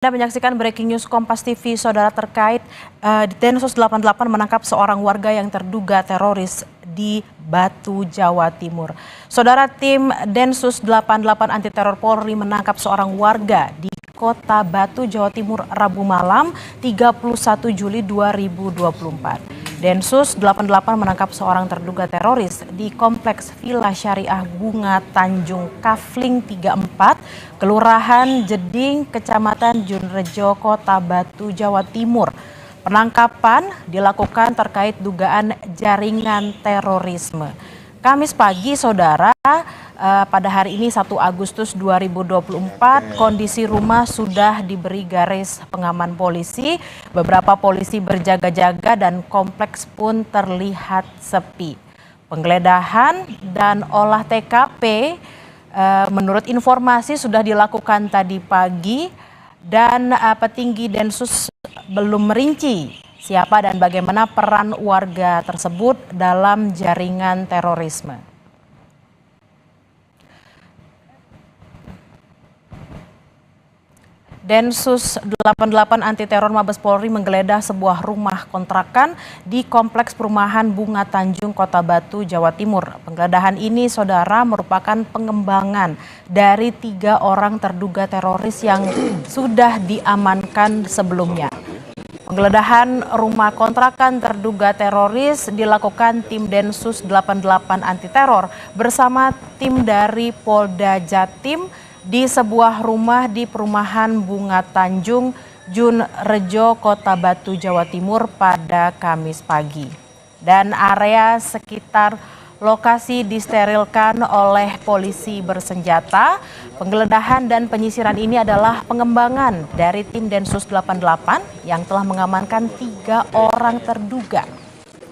Anda menyaksikan breaking news Kompas TV, saudara, terkait Densus 88 menangkap seorang warga yang terduga teroris di Batu, Jawa Timur. Saudara, tim Densus 88 anti teror Polri menangkap seorang warga di Kota Batu, Jawa Timur Rabu malam 31 Juli 2024. Densus 88 menangkap seorang terduga teroris di Kompleks Villa Syariah Bunga Tanjung Kafling 34, Kelurahan Jeding, Kecamatan Junrejo, Kota Batu, Jawa Timur. Penangkapan dilakukan terkait dugaan jaringan terorisme. Kamis pagi, saudara, pada hari ini 1 Agustus 2024, kondisi rumah sudah diberi garis pengaman polisi. Beberapa polisi berjaga-jaga dan kompleks pun terlihat sepi. Penggeledahan dan olah TKP menurut informasi sudah dilakukan tadi pagi dan petinggi Densus belum merinci siapa dan bagaimana peran warga tersebut dalam jaringan terorisme. Densus 88 anti teror Mabes Polri menggeledah sebuah rumah kontrakan di Kompleks Perumahan Bunga Tanjung, Kota Batu, Jawa Timur. Penggeledahan ini, saudara, merupakan pengembangan dari 3 orang terduga teroris yang sudah diamankan sebelumnya. Penggeledahan rumah kontrakan terduga teroris dilakukan tim Densus 88 anti teror bersama tim dari Polda Jatim di sebuah rumah di Perumahan Bunga Tanjung, Junrejo, Kota Batu, Jawa Timur pada Kamis pagi. Dan area sekitar lokasi disterilkan oleh polisi bersenjata. Penggeledahan dan penyisiran ini adalah pengembangan dari tim Densus 88 yang telah mengamankan 3 orang terduga.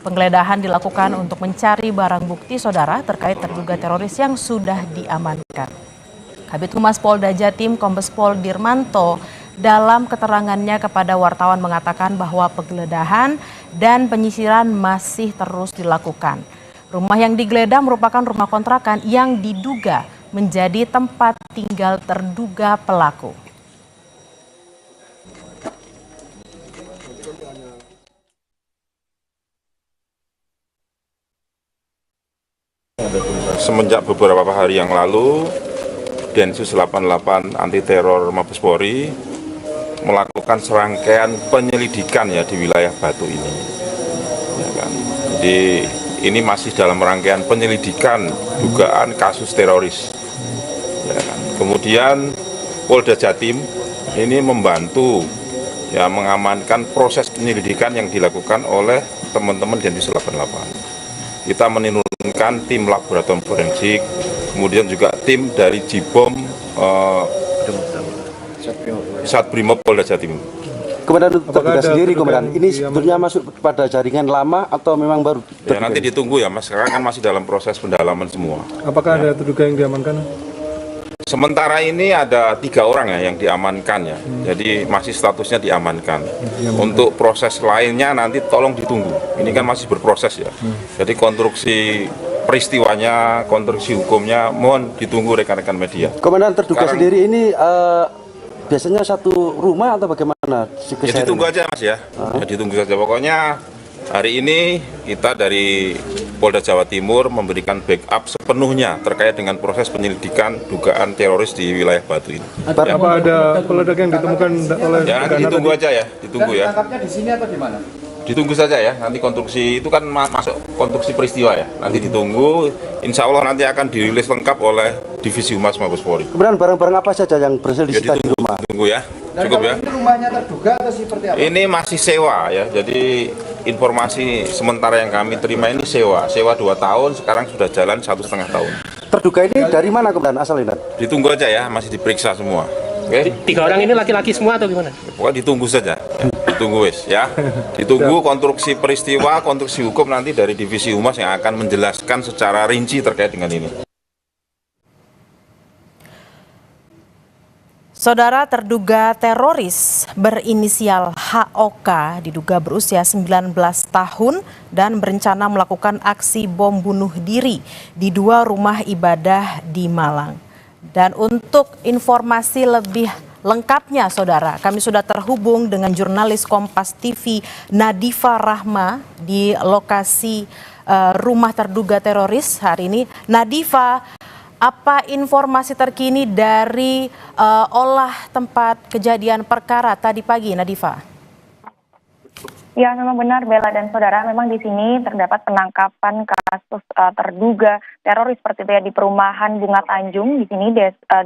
Penggeledahan dilakukan untuk mencari barang bukti, saudara, terkait terduga teroris yang sudah diamankan. Kabid Humas Polda Jatim Kombes Pol Dirmanto dalam keterangannya kepada wartawan mengatakan bahwa penggeledahan dan penyisiran masih terus dilakukan. Rumah yang digeledah merupakan rumah kontrakan yang diduga menjadi tempat tinggal terduga pelaku. Semenjak beberapa hari yang lalu, Densus 88 anti teror Mabes Polri melakukan serangkaian penyelidikan ya di wilayah Batu ini. Ya kan? Jadi ini masih dalam rangkaian penyelidikan dugaan kasus teroris. Ya kan? Kemudian Polda Jatim ini membantu ya mengamankan proses penyelidikan yang dilakukan oleh teman-teman Densus 88. Kita menurunkan tim laboratorium forensik, kemudian juga tim dari Jibom Satbrimob Polda Jatim. Komandan terduga sendiri, Komandan, ini sebetulnya masuk pada jaringan lama atau memang baru? Ya, nanti ditunggu ya, Mas. Sekarang kan masih dalam proses pendalaman semua. Apakah ada terduga yang diamankan? Sementara ini ada 3 orang ya yang diamankan ya. Jadi masih statusnya diamankan. Untuk proses lainnya nanti tolong ditunggu. Ini kan masih berproses ya. Jadi konstruksi peristiwanya, konstruksi hukumnya mohon ditunggu rekan-rekan media. Komandan terduga sendiri ini biasanya satu rumah atau bagaimana? Ya ditunggu aja, Mas ya. Ya ditunggu saja. Pokoknya hari ini kita dari Polda Jawa Timur memberikan backup sepenuhnya terkait dengan proses penyelidikan dugaan teroris di wilayah Batu ini. Apa ada peledak yang ditemukan oleh? Ya ditunggu aja ya, ditunggu ya. Tangkapnya di sini atau di mana? Ditunggu saja ya, nanti konstruksi itu kan masuk konstruksi peristiwa ya. Nanti ditunggu, insya Allah nanti akan dirilis lengkap oleh Divisi Humas Mabes Polri. Kemudian barang-barang apa saja yang berhasil disita di rumah? Ditunggu ya, cukup ya. Ini rumahnya terduga atau seperti apa? Ini masih sewa ya, jadi informasi sementara yang kami terima ini sewa 2 tahun, sekarang sudah jalan 1,5 tahun. Terduga ini dari mana, Komandan, asalnya? Ditunggu aja ya, masih diperiksa semua. Oke? 3 orang ini laki-laki semua atau gimana? Pokoknya ditunggu saja, ditunggu wis ya. Ditunggu konstruksi peristiwa, konstruksi hukum nanti dari Divisi Humas yang akan menjelaskan secara rinci terkait dengan ini. Saudara, terduga teroris berinisial HOK diduga berusia 19 tahun dan berencana melakukan aksi bom bunuh diri di 2 rumah ibadah di Malang. Dan untuk informasi lebih lengkapnya, saudara, kami sudah terhubung dengan jurnalis Kompas TV Nadifa Rahma di lokasi rumah terduga teroris hari ini. Nadifa, apa informasi terkini dari olah tempat kejadian perkara tadi pagi, Nadifa? Ya, memang benar Bella dan saudara, memang di sini terdapat penangkapan kasus terduga teroris seperti itu ya di perumahan Bunga Tanjung di sini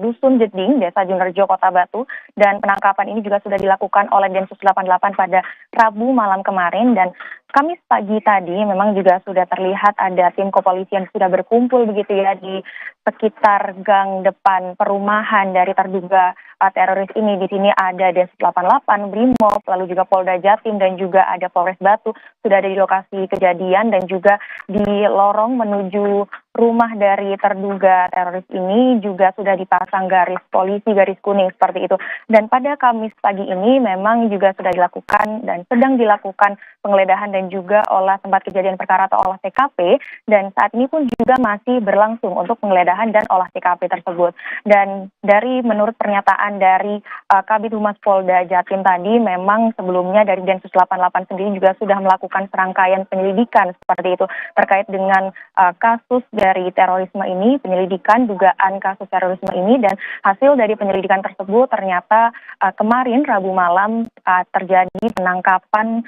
Dusun Jeding, Desa Junrejo, Kota Batu, dan penangkapan ini juga sudah dilakukan oleh Densus 88 pada Rabu malam kemarin. Dan Kamis pagi tadi memang juga sudah terlihat ada tim kepolisian sudah berkumpul begitu ya di sekitar gang depan perumahan dari terduga teroris ini. Di sini ada Densus 88, Brimob, lalu juga Polda Jatim dan juga ada Polres Batu sudah ada di lokasi kejadian, dan juga di lorong menuju rumah dari terduga teroris ini juga sudah dipasang garis polisi, garis kuning seperti itu. Dan pada Kamis pagi ini memang juga sudah dilakukan dan sedang dilakukan penggeledahan dan juga olah tempat kejadian perkara atau olah TKP, dan saat ini pun juga masih berlangsung untuk penggeledahan dan olah TKP tersebut. Dan dari menurut pernyataan dari Kabid Humas Polda Jatim tadi, memang sebelumnya dari Densus 88 sendiri juga sudah melakukan serangkaian penyelidikan seperti itu terkait dengan kasus dari terorisme ini, penyelidikan dugaan kasus terorisme ini, dan hasil dari penyelidikan tersebut ternyata kemarin Rabu malam terjadi penangkapan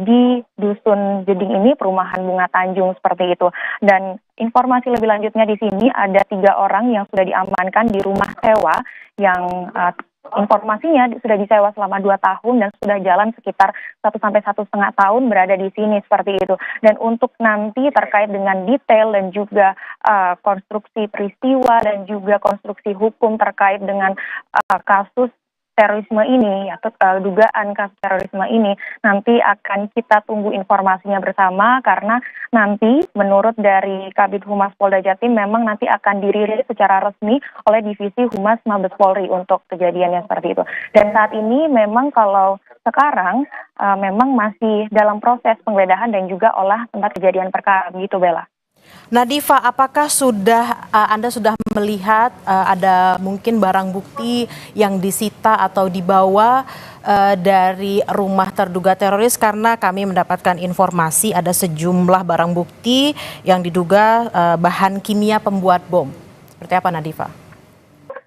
di Dusun Jeding ini, perumahan Bunga Tanjung seperti itu. Dan informasi lebih lanjutnya di sini ada 3 orang yang sudah diamankan di rumah sewa yang informasinya sudah disewa selama 2 tahun dan sudah jalan sekitar 1 sampai 1,5 tahun berada di sini seperti itu. Dan untuk nanti terkait dengan detail dan juga konstruksi peristiwa dan juga konstruksi hukum terkait dengan kasus terorisme ini atau dugaan kasus terorisme ini, nanti akan kita tunggu informasinya bersama, karena nanti menurut dari Kabid Humas Polda Jatim memang nanti akan dirilis secara resmi oleh Divisi Humas Mabes Polri untuk kejadian yang seperti itu. Dan saat ini memang kalau sekarang memang masih dalam proses penggeledahan dan juga olah tempat kejadian perkara begitu, Bella. Nadifa, apakah Anda sudah melihat ada mungkin barang bukti yang disita atau dibawa dari rumah terduga teroris? Karena kami mendapatkan informasi ada sejumlah barang bukti yang diduga bahan kimia pembuat bom. Seperti apa, Nadifa?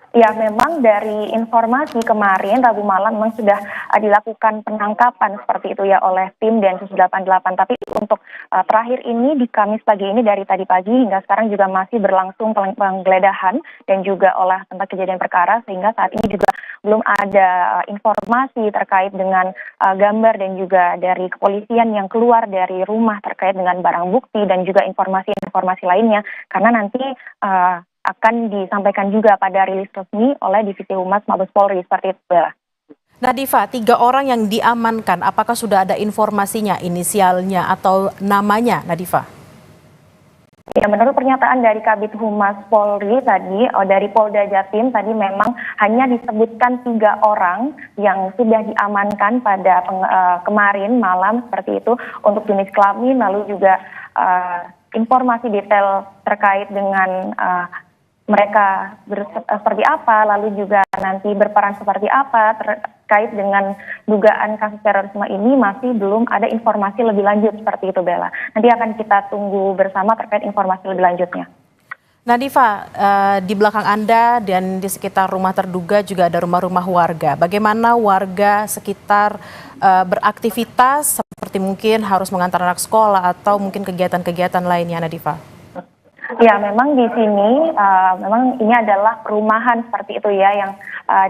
Ya, memang dari informasi kemarin Rabu malam memang sudah dilakukan penangkapan seperti itu ya oleh tim Densus 88. Tapi untuk terakhir ini di Kamis pagi ini dari tadi pagi hingga sekarang juga masih berlangsung penggeledahan dan juga olah tempat kejadian perkara, sehingga saat ini juga belum ada informasi terkait dengan gambar dan juga dari kepolisian yang keluar dari rumah terkait dengan barang bukti dan juga informasi-informasi lainnya, karena nanti akan disampaikan juga pada rilis resmi oleh Divisi Humas Mabes Polri seperti itu, Bella. Nadifa, 3 orang yang diamankan, apakah sudah ada informasinya, inisialnya atau namanya, Nadifa? Ya, menurut pernyataan dari Kabid Humas Polri tadi, dari Polda Jatim tadi memang hanya disebutkan 3 orang yang sudah diamankan pada kemarin malam seperti itu untuk jenis kelamin, lalu juga informasi detail terkait dengan mereka seperti apa, lalu juga nanti berperan seperti apa terkait dengan dugaan kasus terorisme ini masih belum ada informasi lebih lanjut seperti itu, Bella. Nanti akan kita tunggu bersama terkait informasi lebih lanjutnya. Nadifa, di belakang Anda dan di sekitar rumah terduga juga ada rumah-rumah warga. Bagaimana warga sekitar beraktivitas seperti mungkin harus mengantar anak sekolah atau mungkin kegiatan-kegiatan lainnya, Nadifa? Ya, memang di sini memang ini adalah perumahan seperti itu ya, yang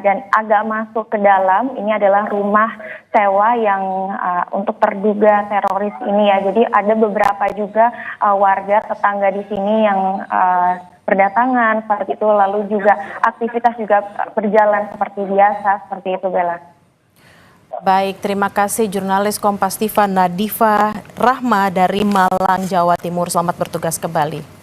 dan agak masuk ke dalam ini adalah rumah sewa yang untuk terduga teroris ini ya. Jadi ada beberapa juga warga tetangga di sini yang berdatangan seperti itu, lalu juga aktivitas juga berjalan seperti biasa seperti itu, Bella. Baik, terima kasih jurnalis Kompas TV Nadifa Rahma dari Malang, Jawa Timur. Selamat bertugas kembali.